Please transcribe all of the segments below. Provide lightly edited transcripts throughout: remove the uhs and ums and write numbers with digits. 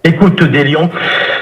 Écoute des Lions,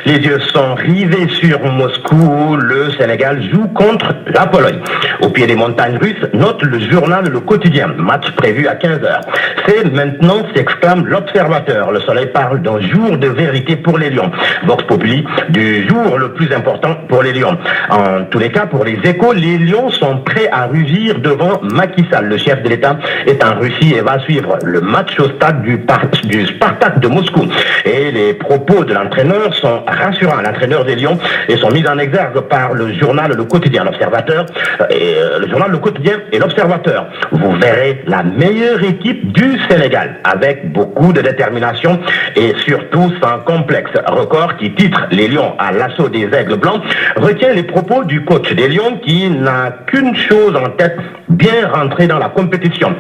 les yeux sont rivés sur Moscou, le Sénégal joue contre la Pologne. Au pied des montagnes russes, note le journal Le Quotidien, match prévu à 15h. C'est maintenant, s'exclame l'Observateur. Le Soleil parle d'un jour de vérité pour les Lions. Vox Populi, du jour le plus important pour les Lions. En tous les cas, pour les Échos, les Lions sont prêts à rugir devant Macky Sall. Le chef de l'État est en Russie et va suivre le match au stade du Spartak de Moscou. Et les propos de l'entraîneur sont rassurants. L'entraîneur des Lions et sont mis en exergue par le journal Le Quotidien, l'Observateur, le journal Le Quotidien et l'Observateur. Vous verrez la meilleure équipe du Sénégal avec beaucoup de détermination et surtout sans complexe. Record qui titre les Lions à l'assaut des aigles blancs retient les propos du coach des Lions qui n'a qu'une chose en tête, bien rentrer dans la compétition.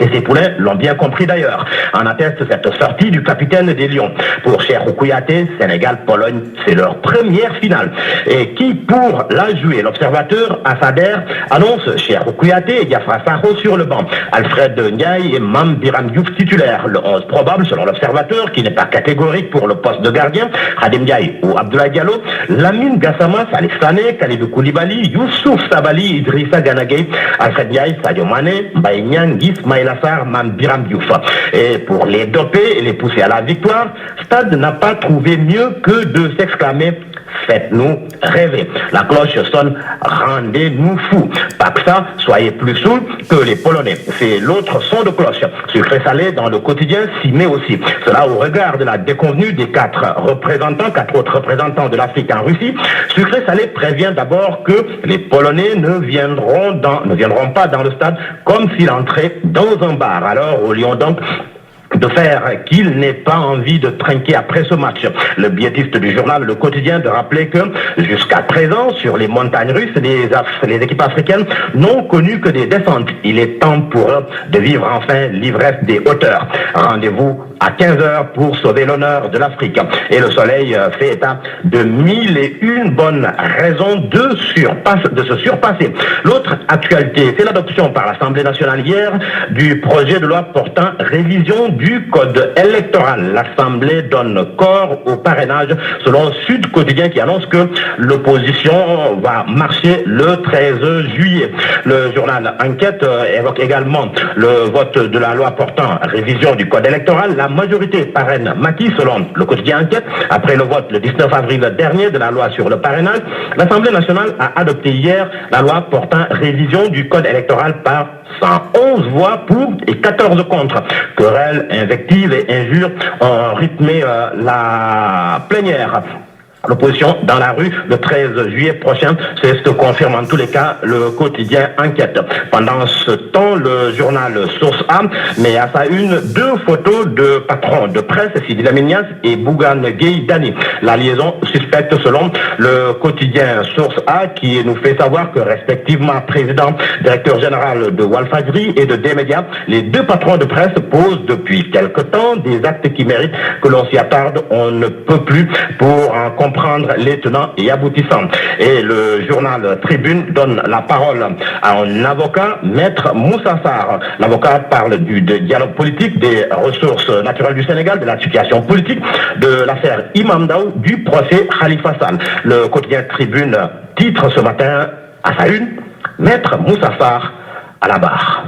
Et ces poulains l'ont bien compris d'ailleurs. En atteste cette sortie du capitaine des Lions. Pour Cheikhou Kouyaté, Sénégal-Pologne, c'est leur première finale. Et qui pour la jouer? L'Observateur, Assader, annonce Cheikhou Kouyaté et Diafra Sakho sur le banc. Alfred Ndiaye et Mame Biram Diouf titulaires. Le 11 probable selon l'Observateur, qui n'est pas catégorique pour le poste de gardien. Khadim Ndiaye ou Abdoulaye Diallo. Lamine Gassama, Salif Sané, Kalidou Koulibaly, Youssouf Sabali, Idrissa Gana Gueye, Alfred Ndiaye, Sadio Mané, Mbaye Niang, Ismaïla Sarr, Mame Biram Diouf. Et pour les doper et les pousser à la victoire, Stade n'a pas trouvé mieux que de s'exclamer « Faites-nous rêver ». La cloche sonne « Rendez-nous fous ». Pas que ça, soyez plus saouls que les Polonais. C'est l'autre son de cloche. Sucré salé dans le quotidien s'y met aussi. Cela au regard de la déconvenue des quatre autres représentants de l'Afrique en Russie. Sucré salé prévient d'abord que les Polonais ne viendront pas dans le stade comme s'ils entraient dans un bar. Alors, au Lion donc, de faire qu'il n'ait pas envie de trinquer après ce match. Le biétiste du journal Le Quotidien de rappeler que jusqu'à présent, sur les montagnes russes, les équipes africaines n'ont connu que des descentes. Il est temps pour eux de vivre enfin l'ivresse des hauteurs. Rendez-vous à 15h pour sauver l'honneur de l'Afrique. Et le Soleil fait état de 1001 bonnes raisons de se surpasser. L'autre actualité, c'est l'adoption par l'Assemblée nationale hier du projet de loi portant révision du code électoral. L'Assemblée donne corps au parrainage selon Sud Quotidien qui annonce que l'opposition va marcher le 13 juillet. Le journal Enquête évoque également le vote de la loi portant révision du code électoral. La majorité parraine Macky selon le quotidien Enquête. Après le vote le 19 avril dernier de la loi sur le parrainage, l'Assemblée nationale a adopté hier la loi portant révision du code électoral par 111 voix pour et 14 contre. Querelles, invectives et injures ont rythmé la plénière. L'opposition dans la rue le 13 juillet prochain, c'est ce que confirme en tous les cas le quotidien Enquête. Pendant ce temps, le journal Source A met à sa une deux photos de patrons de presse, Sidi Lamine Niasse et Bougane Gueye Dany. La liaison suspecte selon le quotidien Source A qui nous fait savoir que respectivement président, directeur général de Walfadjri et de D-Média, les deux patrons de presse posent depuis quelque temps des actes qui méritent que l'on s'y attarde. On ne peut plus pour en comprendre les tenants et aboutissants. Et le journal Tribune donne la parole à un avocat, Maître Moussa Sarr. L'avocat parle du dialogue politique, des ressources naturelles du Sénégal, de la situation politique, de l'affaire Imam Daou, du procès Khalifa Sall. Le quotidien Tribune titre ce matin à sa une, Maître Moussa Sarr à la barre.